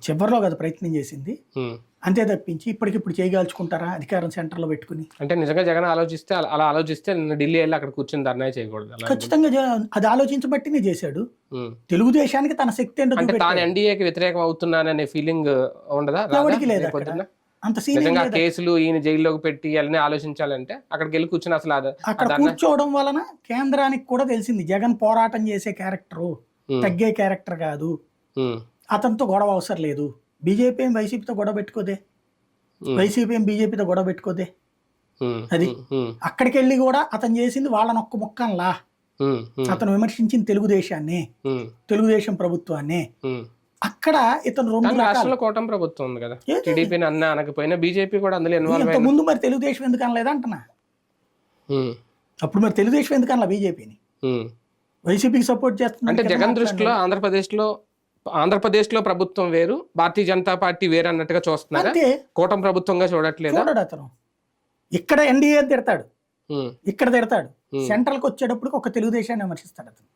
చివరిలో కదా ప్రయత్నం చేసింది. అంతే తప్పించి ఇప్పటికిప్పుడు చేయగాల్చుకుంటారా అధికారం సెంటర్లో పెట్టుకుని? అంటే నిజంగా జగన్ ఆలోచిస్తే అలా ఆలోచిస్తే ఢిల్లీ వెళ్ళి అక్కడ కూర్చొని ధర్నా చేయకూడదు. ఖచ్చితంగా అది ఆలోచించబట్టినే చేశాడు. తెలుగుదేశానికి తన శక్తి ఏంటో తాను ఎన్డీఏకి వ్యతిరేకం అవుతున్నాననే ఫీలింగ్ ఉండదా? ఎవరికి లేదు అంత నిజంగా కేసులు ఈయన జైల్లోకి పెట్టి అన్నీ ఆలోచించాలంటే అక్కడికి వెళ్ళి కూర్చుని అసలు అక్కడ కూర్చోవడం వలన కేంద్రానికి కూడా తెలిసింది జగన్ పోరాటం చేసే క్యారెక్టరు, తగ్గే క్యారెక్టర్ కాదు, అతనితో గొడవ అవసరం లేదు. బీజేపీ ఏం వైసీపీతో గొడవ పెట్టుకోదే, వైసీపీ ఏం బీజేపీతో గొడవ పెట్టుకోదే. అది అక్కడికి వెళ్ళి కూడా అతను చేసింది వాళ్ళని ఒక్క ముక్కల్లా. అతను విమర్శించింది తెలుగుదేశాన్ని, తెలుగుదేశం ప్రభుత్వాన్ని. అక్కడ ఇతను రెండు రాష్ట్రంలో కూటమి ప్రభుత్వం ఉంది కదా, టీడీపీ అనకపోయినా బీజేపీ కూడా అందులో ఇన్వాల్వ్. ముందు మరి తెలుగుదేశం ఎందుకు అనలేదు అంటున్నా. అప్పుడు మరి తెలుగుదేశం ఎందుకు అనలా బీజేపీని? వైసీపీకి సపోర్ట్ చేస్తుంది అంటే జగన్ దృష్టిలో ఆంధ్రప్రదేశ్ లో ప్రభుత్వం వేరు, భారతీయ జనతా పార్టీ వేరు అన్నట్టుగా చూస్తున్నారు. కూటమి ప్రభుత్వంగా చూడట్లేదు. అతను ఇక్కడ ఎన్డీఏ తిడతాడు, ఇక్కడ తిడతాడు, సెంట్రల్కి వచ్చేటప్పుడు ఒక తెలుగుదేశాన్ని విమర్శిస్తాడు అతను.